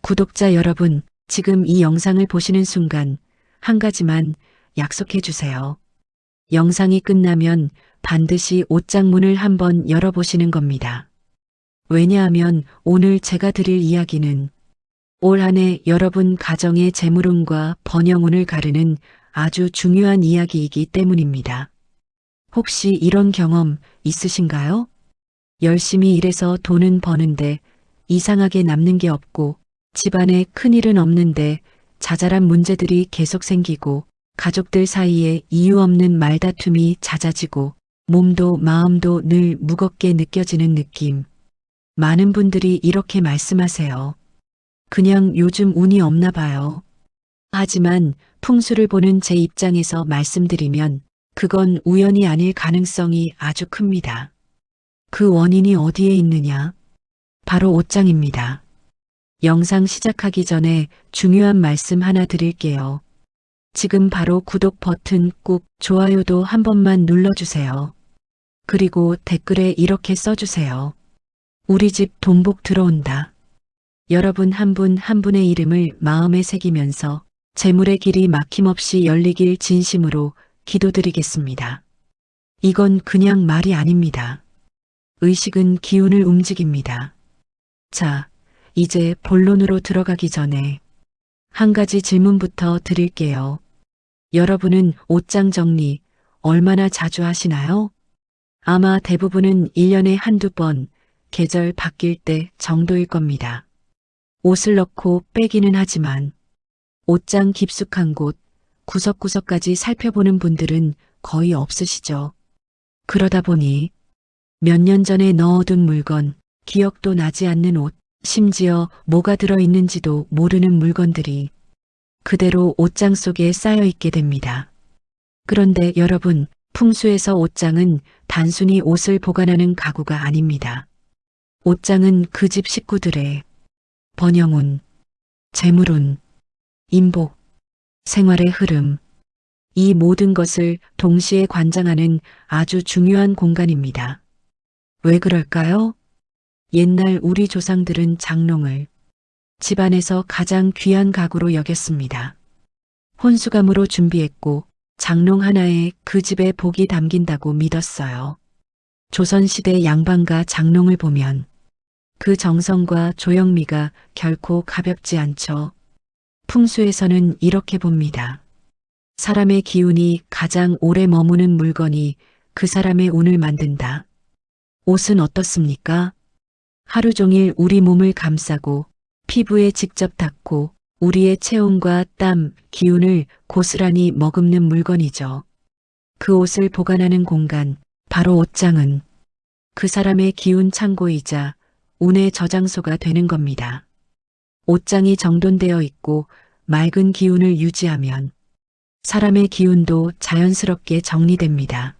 구독자 여러분, 지금 이 영상을 보시는 순간 한 가지만 약속해 주세요. 영상이 끝나면 반드시 옷장 문을 한번 열어보시는 겁니다. 왜냐하면 오늘 제가 드릴 이야기는 올 한 해 여러분 가정의 재물운과 번영운을 가르는 아주 중요한 이야기이기 때문입니다. 혹시 이런 경험 있으신가요? 열심히 일해서 돈은 버는데 이상하게 남는 게 없고 집안에 큰일은 없는데 자잘한 문제들이 계속 생기고 가족들 사이에 이유 없는 말다툼이 잦아지고 몸도 마음도 늘 무겁게 느껴지는 느낌. 많은 분들이 이렇게 말씀하세요. 그냥 요즘 운이 없나 봐요. 하지만 풍수를 보는 제 입장에서 말씀드리면 그건 우연이 아닐 가능성이 아주 큽니다. 그 원인이 어디에 있느냐? 바로 옷장입니다. 영상 시작하기 전에 중요한 말씀 하나 드릴게요. 지금 바로 구독 버튼 꾹 좋아요도 한 번만 눌러주세요. 그리고 댓글에 이렇게 써주세요. 우리 집 돈복 들어온다. 여러분 한 분 한 분의 이름을 마음에 새기면서 재물의 길이 막힘없이 열리길 진심으로 기도드리겠습니다. 이건 그냥 말이 아닙니다. 의식은 기운을 움직입니다. 자, 이제 본론으로 들어가기 전에 한 가지 질문부터 드릴게요. 여러분은 옷장 정리 얼마나 자주 하시나요? 아마 대부분은 1년에 한두 번, 계절 바뀔 때 정도일 겁니다. 옷을 넣고 빼기는 하지만 옷장 깊숙한 곳, 구석구석까지 살펴보는 분들은 거의 없으시죠. 그러다 보니 몇 년 전에 넣어둔 물건, 기억도 나지 않는 옷, 심지어 뭐가 들어있는지도 모르는 물건들이 그대로 옷장 속에 쌓여 있게 됩니다. 그런데 여러분, 풍수에서 옷장은 단순히 옷을 보관하는 가구가 아닙니다. 옷장은 그 집 식구들의 번영운, 재물운, 인복, 생활의 흐름, 이 모든 것을 동시에 관장하는 아주 중요한 공간입니다. 왜 그럴까요? 옛날 우리 조상들은 장롱을 집안에서 가장 귀한 가구로 여겼습니다. 혼수감으로 준비했고 장롱 하나에 그 집의 복이 담긴다고 믿었어요. 조선시대 양반가 장롱을 보면 그 정성과 조형미가 결코 가볍지 않죠. 풍수에서는 이렇게 봅니다. 사람의 기운이 가장 오래 머무는 물건이 그 사람의 운을 만든다. 옷은 어떻습니까? 하루 종일 우리 몸을 감싸고 피부에 직접 닿고 우리의 체온과 땀, 기운을 고스란히 머금는 물건이죠. 그 옷을 보관하는 공간, 바로 옷장은 그 사람의 기운 창고이자 운의 저장소가 되는 겁니다. 옷장이 정돈되어 있고 맑은 기운을 유지하면 사람의 기운도 자연스럽게 정리됩니다.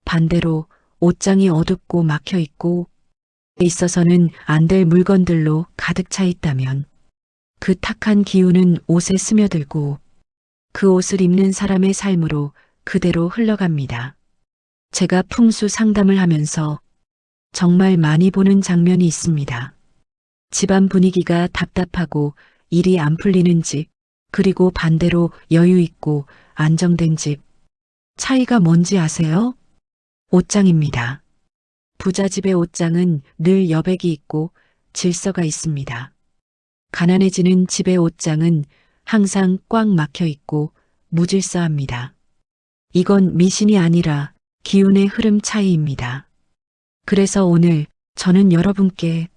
반대로 옷장이 어둡고 막혀 있고 있어서는 안 될 물건들로 가득 차 있다면 그 탁한 기운은 옷에 스며들고 그 옷을 입는 사람의 삶으로 그대로 흘러갑니다. 제가 풍수 상담을 하면서 정말 많이 보는 장면이 있습니다. 집안 분위기가 답답하고 일이 안 풀리는 집, 그리고 반대로 여유 있고 안정된 집. 차이가 뭔지 아세요? 옷장입니다. 부잣집의 옷장은 늘 여백이 있고 질서가 있습니다. 가난해지는 집의 옷장은 항상 꽉 막혀 있고 무질서합니다. 이건 미신이 아니라 기운의 흐름 차이입니다. 그래서 오늘 저는 여러분께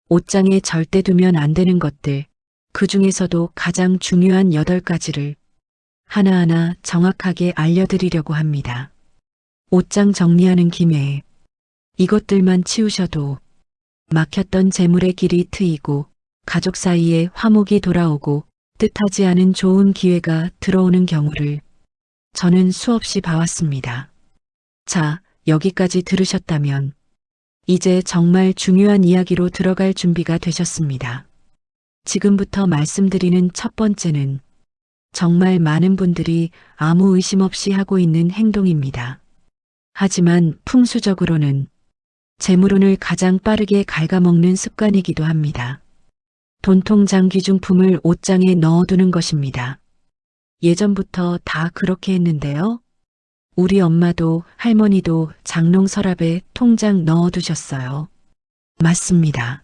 옷장에 절대 두면 안 되는 것들, 그 중에서도 가장 중요한 8가지를 하나하나 정확하게 알려드리려고 합니다. 옷장 정리하는 김에 이것들만 치우셔도 막혔던 재물의 길이 트이고 가족 사이에 화목이 돌아오고 뜻하지 않은 좋은 기회가 들어오는 경우를 저는 수없이 봐왔습니다. 자, 여기까지 들으셨다면 이제 정말 중요한 이야기로 들어갈 준비가 되셨습니다. 지금부터 말씀드리는 첫 번째는 정말 많은 분들이 아무 의심 없이 하고 있는 행동입니다. 하지만 풍수적으로는 재물운을 가장 빠르게 갉아먹는 습관이기도 합니다. 돈통장 귀중품을 옷장에 넣어두는 것입니다. 예전부터 다 그렇게 했는데요. 우리 엄마도 할머니도 장롱 서랍에 통장 넣어두셨어요. 맞습니다.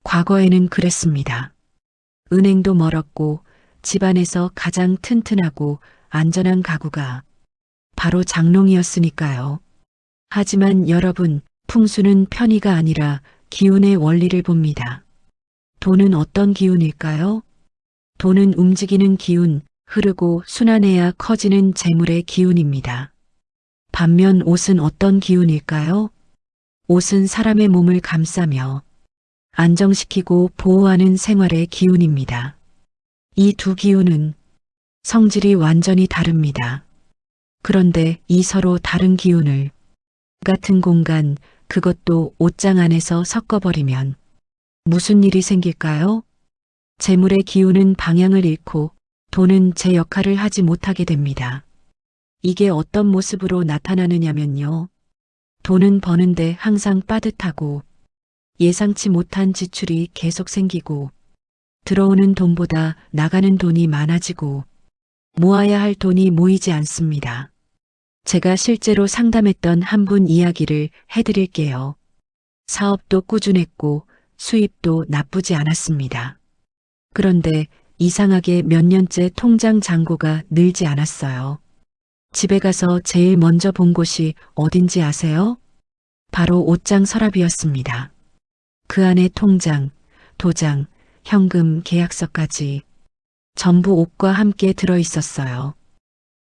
과거에는 그랬습니다. 은행도 멀었고 집안에서 가장 튼튼하고 안전한 가구가 바로 장롱이었으니까요. 하지만 여러분, 풍수는 편의가 아니라 기운의 원리를 봅니다. 돈은 어떤 기운일까요? 돈은 움직이는 기운, 흐르고 순환해야 커지는 재물의 기운입니다. 반면 옷은 어떤 기운일까요? 옷은 사람의 몸을 감싸며 안정시키고 보호하는 생활의 기운입니다. 이 두 기운은 성질이 완전히 다릅니다. 그런데 이 서로 다른 기운을 같은 공간, 그것도 옷장 안에서 섞어버리면 무슨 일이 생길까요? 재물의 기운은 방향을 잃고 돈은 제 역할을 하지 못하게 됩니다. 이게 어떤 모습으로 나타나느냐면요. 돈은 버는데 항상 빠듯하고 예상치 못한 지출이 계속 생기고 들어오는 돈보다 나가는 돈이 많아지고 모아야 할 돈이 모이지 않습니다. 제가 실제로 상담했던 한 분 이야기를 해드릴게요. 사업도 꾸준했고 수입도 나쁘지 않았습니다. 그런데 이상하게 몇 년째 통장 잔고가 늘지 않았어요. 집에 가서 제일 먼저 본 곳이 어딘지 아세요? 바로 옷장 서랍이었습니다. 그 안에 통장, 도장, 현금, 계약서까지 전부 옷과 함께 들어 있었어요.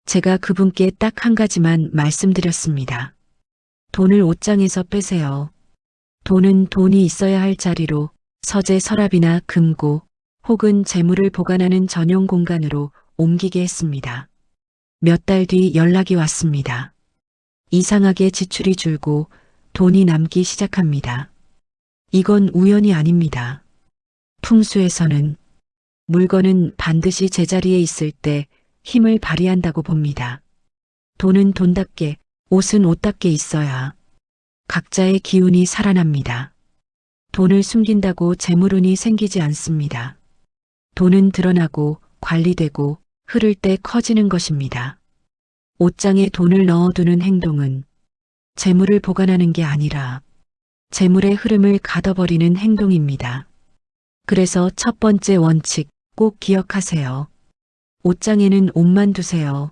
제가 그분께 딱 한 가지만 말씀드렸습니다. 돈을 옷장에서 빼세요. 돈은 돈이 있어야 할 자리로 서재 서랍이나 금고 혹은 재물을 보관하는 전용 공간으로 옮기게 했습니다. 몇 달 뒤 연락이 왔습니다. 이상하게 지출이 줄고 돈이 남기 시작합니다. 이건 우연이 아닙니다. 풍수에서는 물건은 반드시 제자리에 있을 때 힘을 발휘한다고 봅니다. 돈은 돈답게, 옷은 옷답게 있어야 각자의 기운이 살아납니다. 돈을 숨긴다고 재물운이 생기지 않습니다. 돈은 드러나고 관리되고 흐를 때 커지는 것입니다. 옷장에 돈을 넣어두는 행동은 재물을 보관하는 게 아니라 재물의 흐름을 가둬버리는 행동입니다. 그래서 첫 번째 원칙 꼭 기억하세요. 옷장에는 옷만 두세요.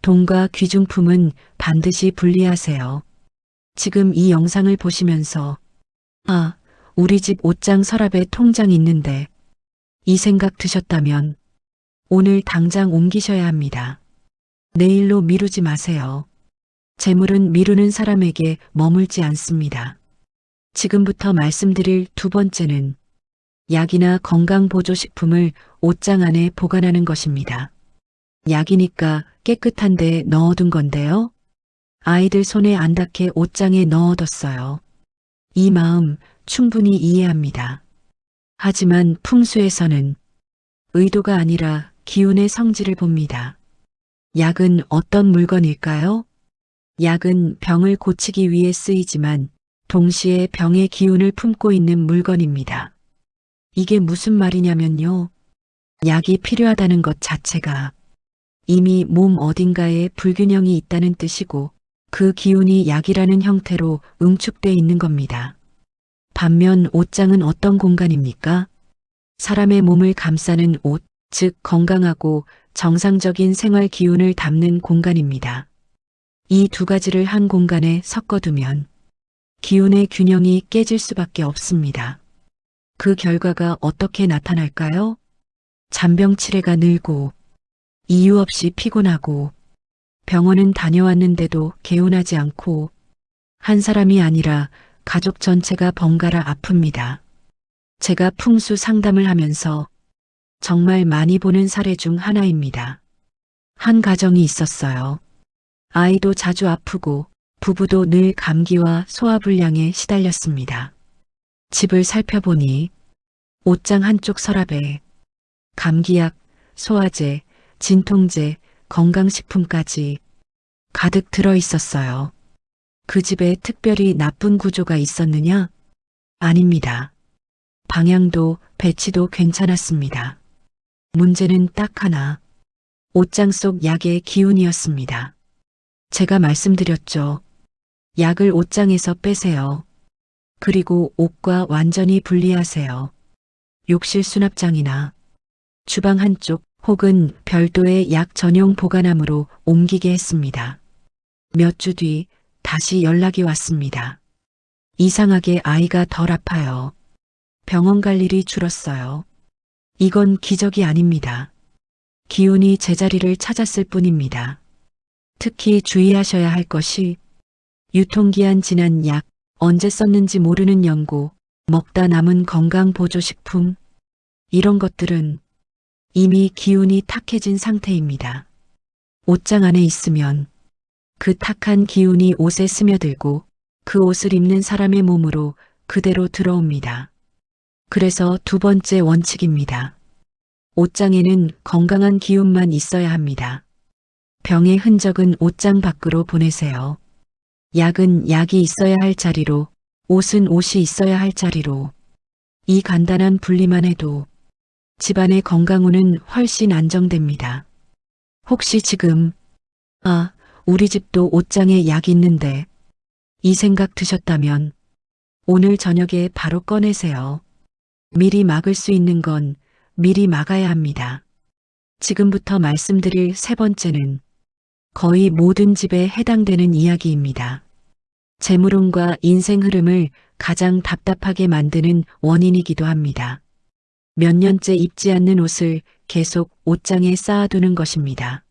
돈과 귀중품은 반드시 분리하세요. 지금 이 영상을 보시면서 아, 우리 집 옷장 서랍에 통장이 있는데 이 생각 드셨다면 오늘 당장 옮기셔야 합니다. 내일로 미루지 마세요. 재물은 미루는 사람에게 머물지 않습니다. 지금부터 말씀드릴 두 번째는 약이나 건강보조식품을 옷장 안에 보관하는 것입니다. 약이니까 깨끗한 데 넣어둔 건데요. 아이들 손에 안 닿게 옷장에 넣어뒀어요. 이 마음 충분히 이해합니다. 하지만 풍수에서는 의도가 아니라 기운의 성질을 봅니다. 약은 어떤 물건일까요? 약은 병을 고치기 위해 쓰이지만 동시에 병의 기운을 품고 있는 물건입니다. 이게 무슨 말이냐면요. 약이 필요하다는 것 자체가 이미 몸 어딘가에 불균형이 있다는 뜻이고 그 기운이 약이라는 형태로 응축돼 있는 겁니다. 반면 옷장은 어떤 공간입니까? 사람의 몸을 감싸는 옷, 즉 건강하고 정상적인 생활 기운을 담는 공간입니다. 이 두 가지를 한 공간에 섞어두면 기운의 균형이 깨질 수밖에 없습니다. 그 결과가 어떻게 나타날까요? 잔병치레가 늘고 이유 없이 피곤하고 병원은 다녀왔는데도 개운하지 않고 한 사람이 아니라 가족 전체가 번갈아 아픕니다. 제가 풍수 상담을 하면서 정말 많이 보는 사례 중 하나입니다. 한 가정이 있었어요. 아이도 자주 아프고 부부도 늘 감기와 소화불량에 시달렸습니다. 집을 살펴보니 옷장 한쪽 서랍에 감기약, 소화제, 진통제, 건강식품까지 가득 들어 있었어요. 그 집에 특별히 나쁜 구조가 있었느냐? 아닙니다. 방향도 배치도 괜찮았습니다. 문제는 딱 하나. 옷장 속 약의 기운이었습니다. 제가 말씀드렸죠. 약을 옷장에서 빼세요. 그리고 옷과 완전히 분리하세요. 욕실 수납장이나 주방 한쪽 혹은 별도의 약 전용 보관함으로 옮기게 했습니다. 몇 주 뒤 다시 연락이 왔습니다. 이상하게 아이가 덜 아파요. 병원 갈 일이 줄었어요. 이건 기적이 아닙니다. 기운이 제자리를 찾았을 뿐입니다. 특히 주의하셔야 할 것이 유통기한 지난 약, 언제 썼는지 모르는 연고, 먹다 남은 건강보조식품, 이런 것들은 이미 기운이 탁해진 상태입니다. 옷장 안에 있으면 그 탁한 기운이 옷에 스며들고 그 옷을 입는 사람의 몸으로 그대로 들어옵니다. 그래서 두 번째 원칙입니다. 옷장에는 건강한 기운만 있어야 합니다. 병의 흔적은 옷장 밖으로 보내세요. 약은 약이 있어야 할 자리로, 옷은 옷이 있어야 할 자리로. 이 간단한 분리만 해도 집안의 건강운은 훨씬 안정됩니다. 혹시 지금 우리 집도 옷장에 약이 있는데 이 생각 드셨다면 오늘 저녁에 바로 꺼내세요. 미리 막을 수 있는 건 미리 막아야 합니다. 지금부터 말씀드릴 세 번째는 거의 모든 집에 해당되는 이야기입니다. 재물운과 인생 흐름을 가장 답답하게 만드는 원인이기도 합니다. 몇 년째 입지 않는 옷을 계속 옷장에 쌓아두는 것입니다.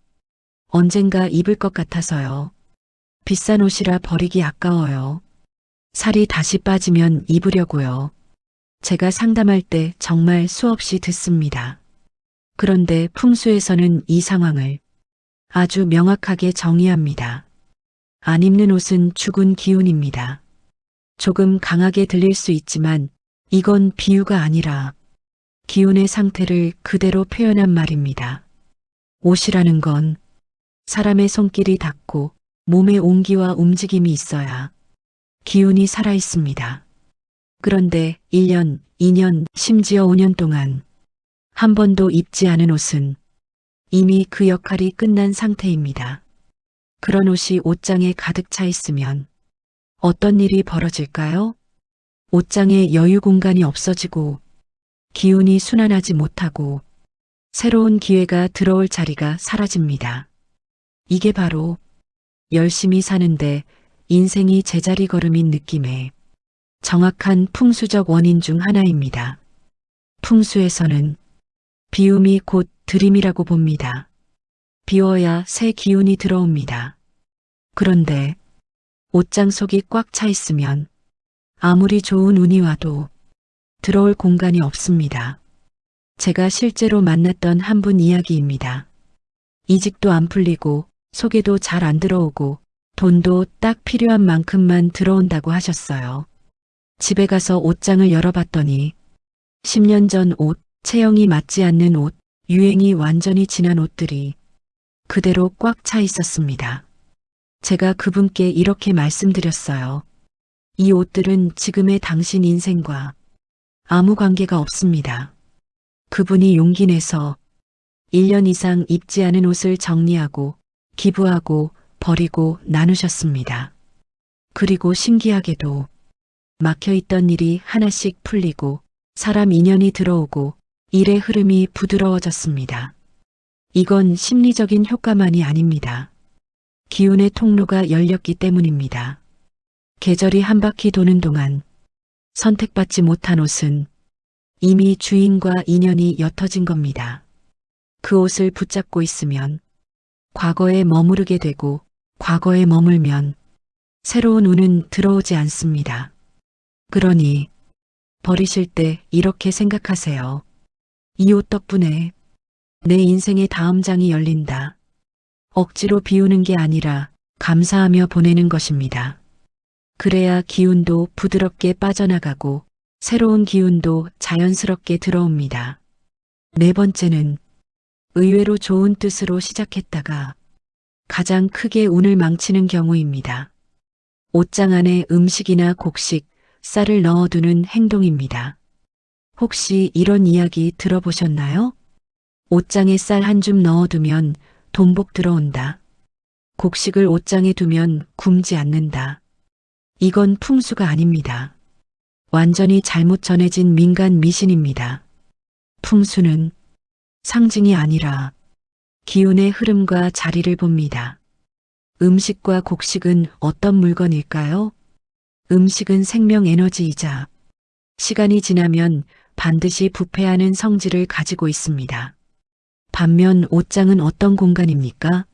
언젠가 입을 것 같아서요. 비싼 옷이라 버리기 아까워요. 살이 다시 빠지면 입으려고요. 제가 상담할 때 정말 수없이 듣습니다. 그런데 풍수에서는 이 상황을 아주 명확하게 정의합니다. 안 입는 옷은 죽은 기운입니다. 조금 강하게 들릴 수 있지만 이건 비유가 아니라 기운의 상태를 그대로 표현한 말입니다. 옷이라는 건 사람의 손길이 닿고 몸의 온기와 움직임이 있어야 기운이 살아 있습니다. 그런데 1년, 2년, 심지어 5년 동안 한 번도 입지 않은 옷은 이미 그 역할이 끝난 상태입니다. 그런 옷이 옷장에 가득 차 있으면 어떤 일이 벌어질까요? 옷장에 여유 공간이 없어지고 기운이 순환하지 못하고 새로운 기회가 들어올 자리가 사라집니다. 이게 바로 열심히 사는데 인생이 제자리 걸음인 느낌의 정확한 풍수적 원인 중 하나입니다. 풍수에서는 비움이 곧 들임이라고 봅니다. 비워야 새 기운이 들어옵니다. 그런데 옷장 속이 꽉 차 있으면 아무리 좋은 운이 와도 들어올 공간이 없습니다. 제가 실제로 만났던 한 분 이야기입니다. 이직도 안 풀리고 소개도 잘 안 들어오고 돈도 딱 필요한 만큼만 들어온다고 하셨어요. 집에 가서 옷장을 열어봤더니 10년 전 옷, 체형이 맞지 않는 옷, 유행이 완전히 지난 옷들이 그대로 꽉 차 있었습니다. 제가 그분께 이렇게 말씀드렸어요. 이 옷들은 지금의 당신 인생과 아무 관계가 없습니다. 그분이 용기 내서 1년 이상 입지 않은 옷을 정리하고 기부하고 버리고 나누셨습니다. 그리고 신기하게도 막혀있던 일이 하나씩 풀리고 사람 인연이 들어오고 일의 흐름이 부드러워졌습니다. 이건 심리적인 효과만이 아닙니다. 기운의 통로가 열렸기 때문입니다. 계절이 한 바퀴 도는 동안 선택받지 못한 옷은 이미 주인과 인연이 옅어진 겁니다. 그 옷을 붙잡고 있으면 과거에 머무르게 되고 과거에 머물면 새로운 운은 들어오지 않습니다. 그러니 버리실 때 이렇게 생각하세요. 이 옷 덕분에 내 인생의 다음 장이 열린다. 억지로 비우는 게 아니라 감사하며 보내는 것입니다. 그래야 기운도 부드럽게 빠져나가고 새로운 기운도 자연스럽게 들어옵니다. 네 번째는 의외로 좋은 뜻으로 시작했다가 가장 크게 운을 망치는 경우입니다. 옷장 안에 음식이나 곡식, 쌀을 넣어두는 행동입니다. 혹시 이런 이야기 들어보셨나요? 옷장에 쌀 한 줌 넣어두면 돈복 들어온다. 곡식을 옷장에 두면 굶지 않는다. 이건 풍수가 아닙니다. 완전히 잘못 전해진 민간 미신입니다. 풍수는 상징이 아니라 기운의 흐름과 자리를 봅니다. 음식과 곡식은 어떤 물건일까요? 음식은 생명 에너지이자 시간이 지나면 반드시 부패하는 성질을 가지고 있습니다. 반면 옷장은 어떤 공간입니까?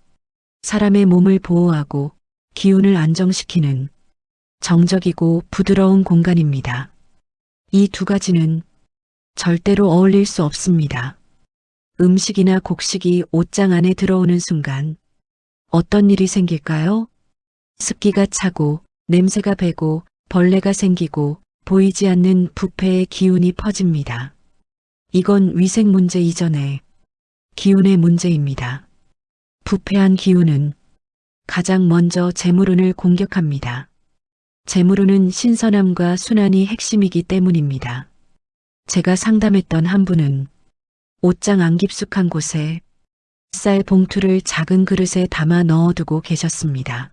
사람의 몸을 보호하고 기운을 안정시키는 정적이고 부드러운 공간입니다. 이 두 가지는 절대로 어울릴 수 없습니다. 음식이나 곡식이 옷장 안에 들어오는 순간 어떤 일이 생길까요? 습기가 차고 냄새가 배고 벌레가 생기고 보이지 않는 부패의 기운이 퍼집니다. 이건 위생 문제 이전에 기운의 문제입니다. 부패한 기운은 가장 먼저 재물운을 공격합니다. 재물운은 신선함과 순환이 핵심이기 때문입니다. 제가 상담했던 한 분은 옷장 안 깊숙한 곳에 쌀 봉투를 작은 그릇에 담아 넣어두고 계셨습니다.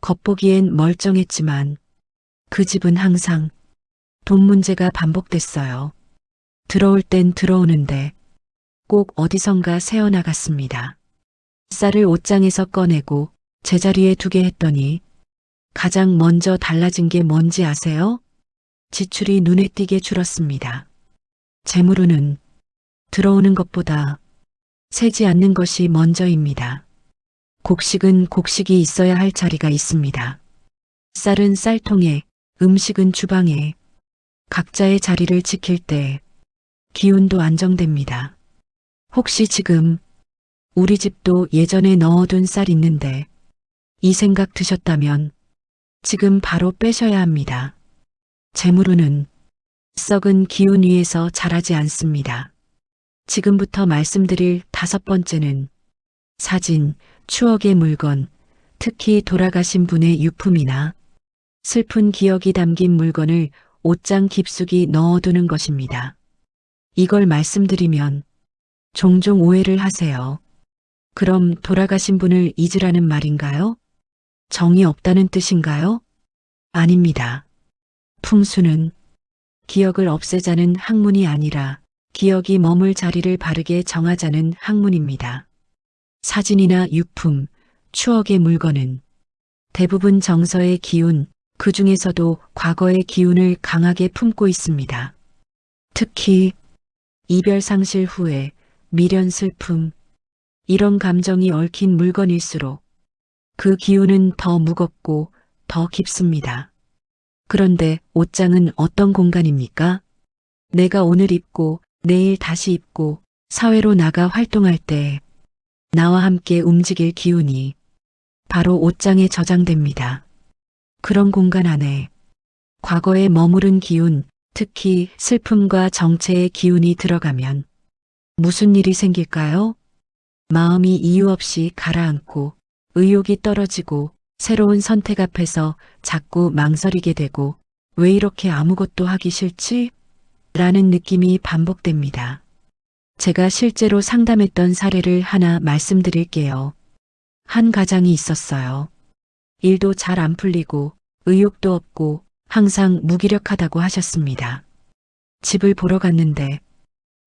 겉보기엔 멀쩡했지만 그 집은 항상 돈 문제가 반복됐어요. 들어올 땐 들어오는데 꼭 어디선가 새어나갔습니다. 쌀을 옷장에서 꺼내고 제자리에 두게 했더니 가장 먼저 달라진 게 뭔지 아세요? 지출이 눈에 띄게 줄었습니다. 재물운은 들어오는 것보다 새지 않는 것이 먼저입니다. 곡식은 곡식이 있어야 할 자리가 있습니다. 쌀은 쌀통에, 음식은 주방에 각자의 자리를 지킬 때 기운도 안정됩니다. 혹시 지금 우리 집도 예전에 넣어둔 쌀 있는데 이 생각 드셨다면 지금 바로 빼셔야 합니다. 재물운은 썩은 기운 위에서 자라지 않습니다. 지금부터 말씀드릴 5번째는 사진, 추억의 물건, 특히 돌아가신 분의 유품이나 슬픈 기억이 담긴 물건을 옷장 깊숙이 넣어두는 것입니다. 이걸 말씀드리면 종종 오해를 하세요. 그럼 돌아가신 분을 잊으라는 말인가요? 정이 없다는 뜻인가요? 아닙니다. 풍수는 기억을 없애자는 학문이 아니라 기억이 머물 자리를 바르게 정하자는 학문입니다. 사진이나 유품, 추억의 물건은 대부분 정서의 기운, 그 중에서도 과거의 기운을 강하게 품고 있습니다. 특히 이별 상실 후에 미련 슬픔, 이런 감정이 얽힌 물건일수록 그 기운은 더 무겁고 더 깊습니다. 그런데 옷장은 어떤 공간입니까? 내가 오늘 입고 내일 다시 입고 사회로 나가 활동할 때 나와 함께 움직일 기운이 바로 옷장에 저장됩니다. 그런 공간 안에 과거에 머무른 기운, 특히 슬픔과 정체의 기운이 들어가면 무슨 일이 생길까요? 마음이 이유 없이 가라앉고 의욕이 떨어지고 새로운 선택 앞에서 자꾸 망설이게 되고 왜 이렇게 아무것도 하기 싫지? 라는 느낌이 반복됩니다. 제가 실제로 상담했던 사례를 하나 말씀드릴게요. 한 가장이 있었어요. 일도 잘 안 풀리고 의욕도 없고 항상 무기력하다고 하셨습니다. 집을 보러 갔는데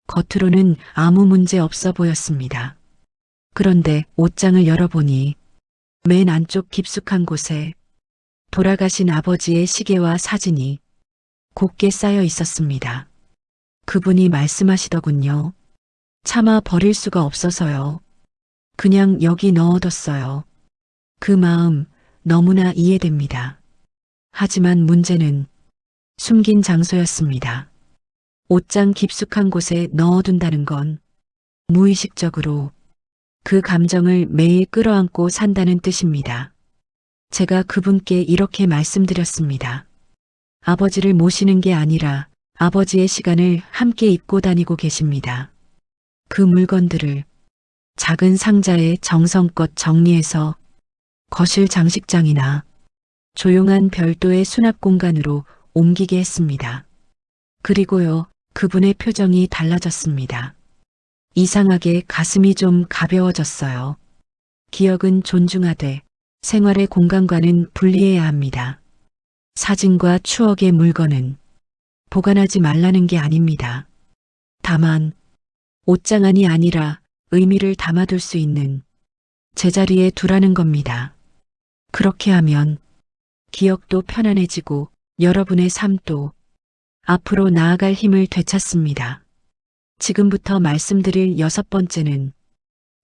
겉으로는 아무 문제 없어 보였습니다. 그런데 옷장을 열어보니 맨 안쪽 깊숙한 곳에 돌아가신 아버지의 시계와 사진이 곱게 쌓여 있었습니다. 그분이 말씀하시더군요. 차마 버릴 수가 없어서요. 그냥 여기 넣어뒀어요. 그 마음 너무나 이해됩니다. 하지만 문제는 숨긴 장소였습니다. 옷장 깊숙한 곳에 넣어둔다는 건 무의식적으로 그 감정을 매일 끌어안고 산다는 뜻입니다. 제가 그분께 이렇게 말씀드렸습니다. 아버지를 모시는 게 아니라 아버지의 시간을 함께 입고 다니고 계십니다. 그 물건들을 작은 상자에 정성껏 정리해서 거실 장식장이나 조용한 별도의 수납 공간으로 옮기게 했습니다. 그리고요, 그분의 표정이 달라졌습니다. 이상하게 가슴이 좀 가벼워졌어요. 기억은 존중하되 생활의 공간과는 분리해야 합니다. 사진과 추억의 물건은 보관하지 말라는 게 아닙니다. 다만 옷장 안이 아니라 의미를 담아둘 수 있는 제자리에 두라는 겁니다. 그렇게 하면 기억도 편안해지고 여러분의 삶도 앞으로 나아갈 힘을 되찾습니다. 지금부터 말씀드릴 6번째는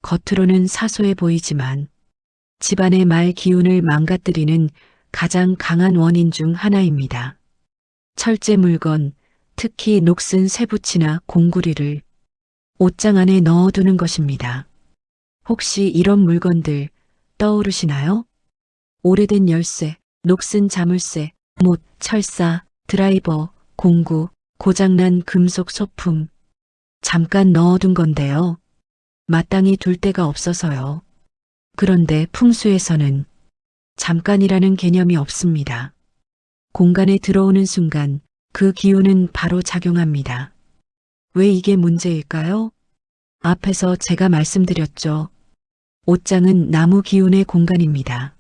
겉으로는 사소해 보이지만 집안의 말 기운을 망가뜨리는 가장 강한 원인 중 하나입니다. 철제 물건, 특히 녹슨 쇠붙이나 공구리를 옷장 안에 넣어두는 것입니다. 혹시 이런 물건들 떠오르시나요? 오래된 열쇠, 녹슨 자물쇠, 못, 철사, 드라이버, 공구, 고장난 금속 소품. 잠깐 넣어둔 건데요. 마땅히 둘 데가 없어서요. 그런데 풍수에서는 잠깐이라는 개념이 없습니다. 공간에 들어오는 순간 그 기운은 바로 작용합니다. 왜 이게 문제일까요? 앞에서 제가 말씀드렸죠. 옷장은 나무 기운의 공간입니다.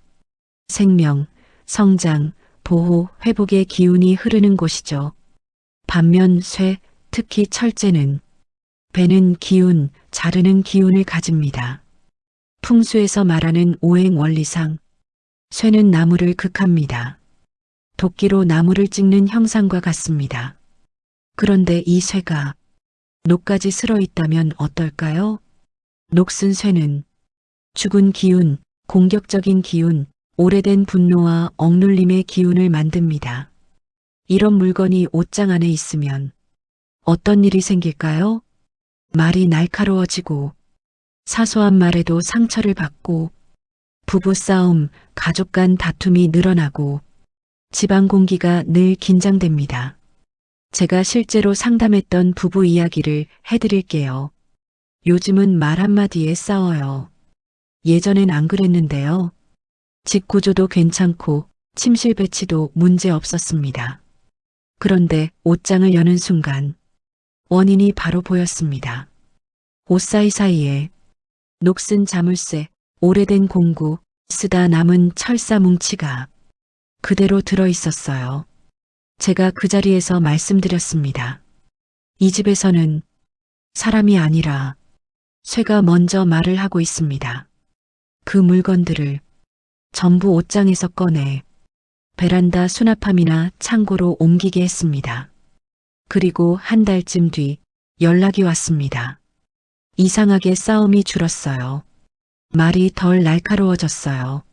생명, 성장, 보호, 회복의 기운이 흐르는 곳이죠. 반면 쇠, 특히 철제는 베는 기운, 자르는 기운을 가집니다. 풍수에서 말하는 오행 원리상 쇠는 나무를 극합니다. 도끼로 나무를 찍는 형상과 같습니다. 그런데 이 쇠가 녹까지 슬어 있다면 어떨까요? 녹슨 쇠는 죽은 기운, 공격적인 기운, 오래된 분노와 억눌림의 기운을 만듭니다. 이런 물건이 옷장 안에 있으면 어떤 일이 생길까요? 말이 날카로워지고 사소한 말에도 상처를 받고 부부싸움, 가족 간 다툼이 늘어나고 집안 공기가 늘 긴장됩니다. 제가 실제로 상담했던 부부 이야기를 해드릴게요. 요즘은 말 한마디에 싸워요. 예전엔 안 그랬는데요. 집 구조도 괜찮고 침실 배치도 문제 없었습니다. 그런데 옷장을 여는 순간 원인이 바로 보였습니다. 옷 사이사이에 녹슨 자물쇠, 오래된 공구, 쓰다 남은 철사 뭉치가 그대로 들어 있었어요. 제가 그 자리에서 말씀드렸습니다. 이 집에서는 사람이 아니라 쇠가 먼저 말을 하고 있습니다. 그 물건들을 전부 옷장에서 꺼내 베란다 수납함이나 창고로 옮기게 했습니다. 그리고 한 달쯤 뒤 연락이 왔습니다. 이상하게 싸움이 줄었어요. 말이 덜 날카로워졌어요.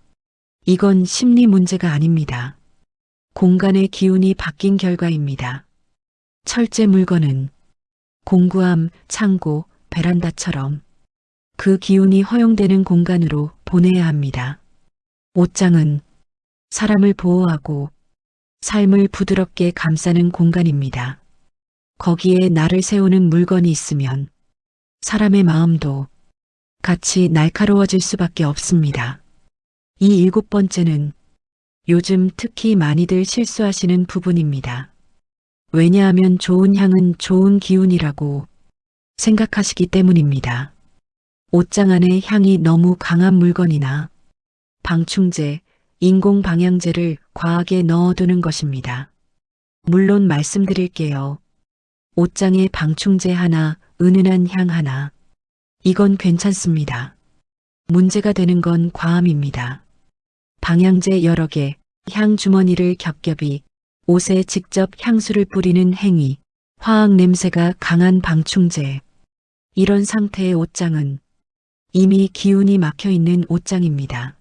이건 심리 문제가 아닙니다. 공간의 기운이 바뀐 결과입니다. 철제 물건은 공구함, 창고, 베란다처럼 그 기운이 허용되는 공간으로 보내야 합니다. 옷장은 사람을 보호하고 삶을 부드럽게 감싸는 공간입니다. 거기에 나를 세우는 물건이 있으면 사람의 마음도 같이 날카로워질 수밖에 없습니다. 이 7번째는 요즘 특히 많이들 실수하시는 부분입니다. 왜냐하면 좋은 향은 좋은 기운이라고 생각하시기 때문입니다. 옷장 안에 향이 너무 강한 물건이나 방충제, 인공방향제를 과하게 넣어두는 것입니다. 물론 말씀드릴게요. 옷장에 방충제 하나, 은은한 향 하나, 이건 괜찮습니다. 문제가 되는 건 과함입니다. 방향제 여러 개, 향 주머니를 겹겹이, 옷에 직접 향수를 뿌리는 행위, 화학 냄새가 강한 방충제. 이런 상태의 옷장은 이미 기운이 막혀 있는 옷장입니다.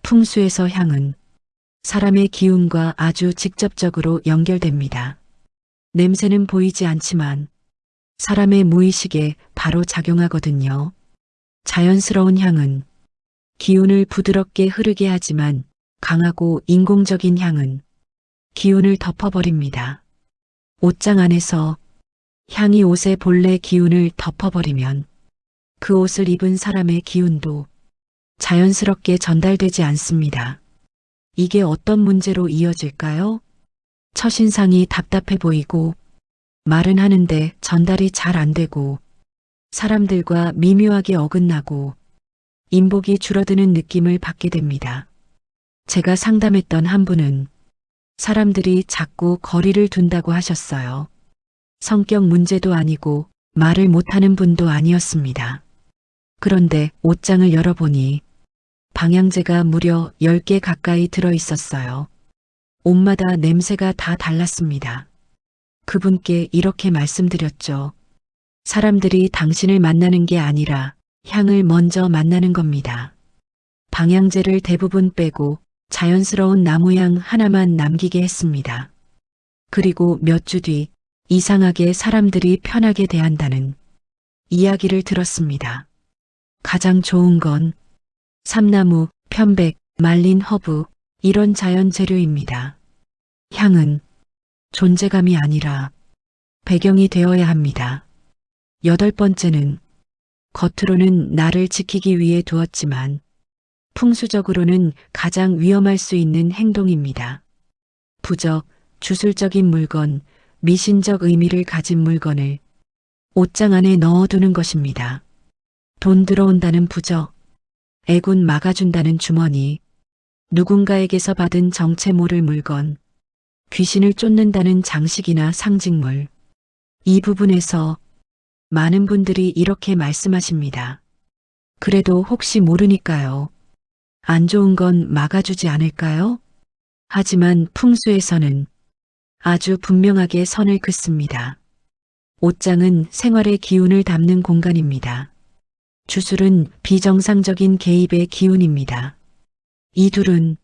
풍수에서 향은 사람의 기운과 아주 직접적으로 연결됩니다. 냄새는 보이지 않지만 사람의 무의식에 바로 작용하거든요. 자연스러운 향은 기운을 부드럽게 흐르게 하지만 강하고 인공적인 향은 기운을 덮어버립니다. 옷장 안에서 향이 옷의 본래 기운을 덮어버리면 그 옷을 입은 사람의 기운도 자연스럽게 전달되지 않습니다. 이게 어떤 문제로 이어질까요? 첫인상이 답답해 보이고 말은 하는데 전달이 잘 안 되고 사람들과 미묘하게 어긋나고 인복이 줄어드는 느낌을 받게 됩니다. 제가 상담했던 한 분은 사람들이 자꾸 거리를 둔다고 하셨어요. 성격 문제도 아니고 말을 못하는 분도 아니었습니다. 그런데 옷장을 열어보니 방향제가 무려 10개 가까이 들어 있었어요. 옷마다 냄새가 다 달랐습니다. 그분께 이렇게 말씀드렸죠. 사람들이 당신을 만나는 게 아니라 향을 먼저 만나는 겁니다. 방향제를 대부분 빼고 자연스러운 나무향 하나만 남기게 했습니다. 그리고 몇 주 뒤 이상하게 사람들이 편하게 대한다는 이야기를 들었습니다. 가장 좋은 건 삼나무, 편백, 말린 허브 이런 자연 재료입니다. 향은 존재감이 아니라 배경이 되어야 합니다. 8번째는 겉으로는 나를 지키기 위해 두었지만 풍수적으로는 가장 위험할 수 있는 행동입니다. 부적, 주술적인 물건, 미신적 의미를 가진 물건을 옷장 안에 넣어두는 것입니다. 돈 들어온다는 부적, 애군 막아준다는 주머니, 누군가에게서 받은 정체 모를 물건, 귀신을 쫓는다는 장식이나 상징물. 이 부분에서 많은 분들이 이렇게 말씀하십니다. 그래도 혹시 모르니까요. 안 좋은 건 막아주지 않을까요? 하지만 풍수에서는 아주 분명하게 선을 긋습니다. 옷장은 생활의 기운을 담는 공간입니다. 주술은 비정상적인 개입의 기운입니다. 이 둘은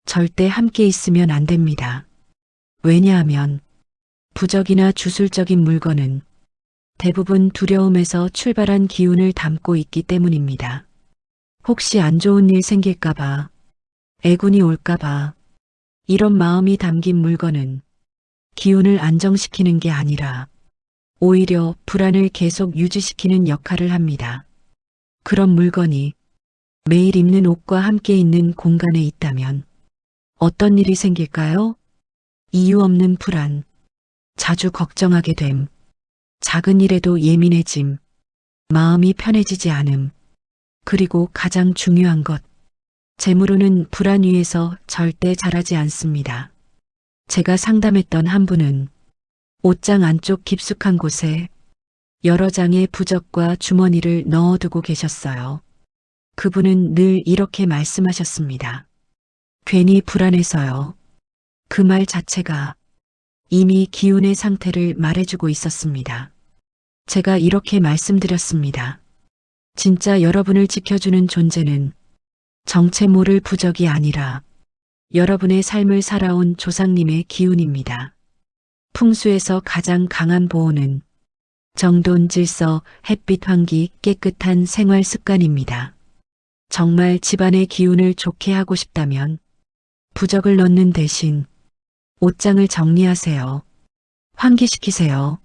절대 함께 있으면 안 됩니다. 왜냐하면 부적이나 주술적인 물건은 대부분 두려움에서 출발한 기운을 담고 있기 때문입니다. 혹시 안 좋은 일 생길까봐, 애군이 올까봐 이런 마음이 담긴 물건은 기운을 안정시키는 게 아니라 오히려 불안을 계속 유지시키는 역할을 합니다. 그런 물건이 매일 입는 옷과 함께 있는 공간에 있다면 어떤 일이 생길까요? 이유 없는 불안, 자주 걱정하게 됨, 작은 일에도 예민해짐, 마음이 편해지지 않음, 그리고 가장 중요한 것, 재물운은 불안 위에서 절대 자라지 않습니다. 제가 상담했던 한 분은 옷장 안쪽 깊숙한 곳에 여러 장의 부적과 주머니를 넣어두고 계셨어요. 그분은 늘 이렇게 말씀하셨습니다. 괜히 불안해서요. 그 말 자체가 이미 기운의 상태를 말해주고 있었습니다. 제가 이렇게 말씀드렸습니다. 진짜 여러분을 지켜주는 존재는 정체 모를 부적이 아니라 여러분의 삶을 살아온 조상님의 기운입니다. 풍수에서 가장 강한 보호는 정돈, 질서, 햇빛, 환기, 깨끗한 생활 습관입니다. 정말 집안의 기운을 좋게 하고 싶다면 부적을 넣는 대신 옷장을 정리하세요. 환기시키세요.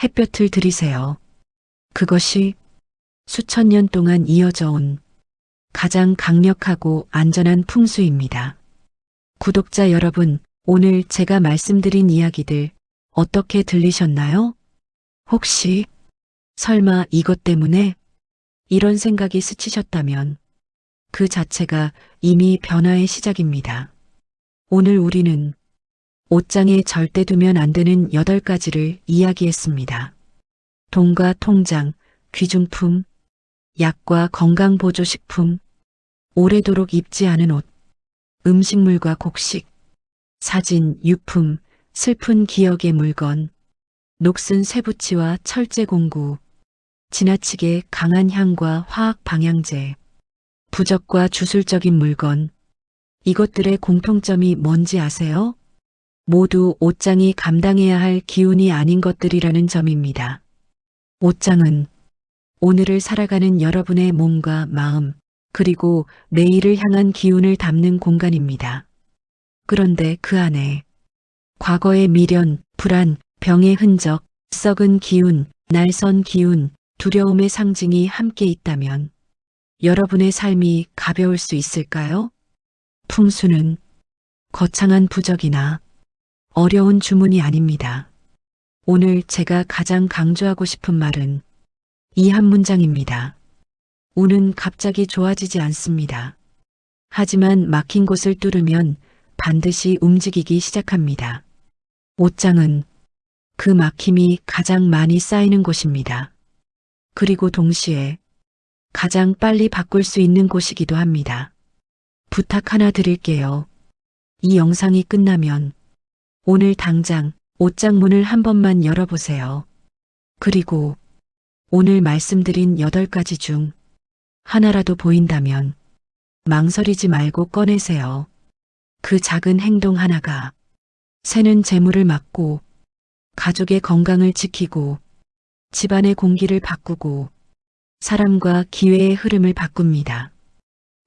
햇볕을 들이세요. 그것이 수천 년 동안 이어져 온 가장 강력하고 안전한 풍수입니다. 구독자 여러분, 오늘 제가 말씀드린 이야기들 어떻게 들리셨나요? 혹시 설마 이것 때문에 이런 생각이 스치셨다면 그 자체가 이미 변화의 시작입니다. 오늘 우리는 옷장에 절대 두면 안 되는 8가지를 이야기했습니다. 돈과 통장, 귀중품, 약과 건강보조식품, 오래도록 입지 않은 옷, 음식물과 곡식, 사진, 유품, 슬픈 기억의 물건, 녹슨 쇠붙이와 철제 공구, 지나치게 강한 향과 화학 방향제, 부적과 주술적인 물건, 이것들의 공통점이 뭔지 아세요? 모두 옷장이 감당해야 할 기운이 아닌 것들이라는 점입니다. 옷장은 오늘을 살아가는 여러분의 몸과 마음, 그리고 내일을 향한 기운을 담는 공간입니다. 그런데 그 안에 과거의 미련, 불안, 병의 흔적, 썩은 기운, 날선 기운, 두려움의 상징이 함께 있다면 여러분의 삶이 가벼울 수 있을까요? 풍수는 거창한 부적이나 어려운 주문이 아닙니다. 오늘 제가 가장 강조하고 싶은 말은 이 한 문장입니다. 운은 갑자기 좋아지지 않습니다. 하지만 막힌 곳을 뚫으면 반드시 움직이기 시작합니다. 옷장은 그 막힘이 가장 많이 쌓이는 곳입니다. 그리고 동시에 가장 빨리 바꿀 수 있는 곳이기도 합니다. 부탁 하나 드릴게요. 이 영상이 끝나면 오늘 당장 옷장 문을 한 번만 열어보세요. 그리고 오늘 말씀드린 8가지 중 하나라도 보인다면 망설이지 말고 꺼내세요. 그 작은 행동 하나가 새는 재물을 막고 가족의 건강을 지키고 집안의 공기를 바꾸고 사람과 기회의 흐름을 바꿉니다.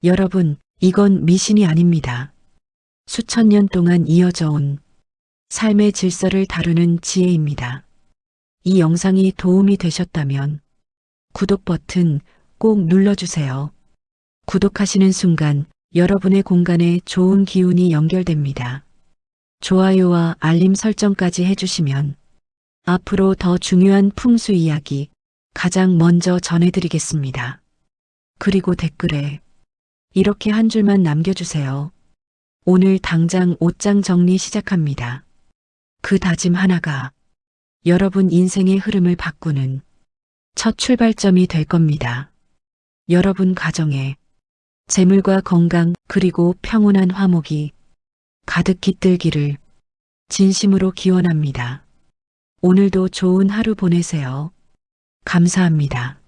여러분, 이건 미신이 아닙니다. 수천 년 동안 이어져 온 삶의 질서를 다루는 지혜입니다. 이 영상이 도움이 되셨다면 구독 버튼 꼭 눌러주세요. 구독하시는 순간 여러분의 공간에 좋은 기운이 연결됩니다. 좋아요와 알림 설정까지 해주시면 앞으로 더 중요한 풍수 이야기 가장 먼저 전해드리겠습니다. 그리고 댓글에 이렇게 한 줄만 남겨주세요. 오늘 당장 옷장 정리 시작합니다. 그 다짐 하나가 여러분 인생의 흐름을 바꾸는 첫 출발점이 될 겁니다. 여러분 가정에 재물과 건강 그리고 평온한 화목이 가득 깃들기를 진심으로 기원합니다. 오늘도 좋은 하루 보내세요. 감사합니다.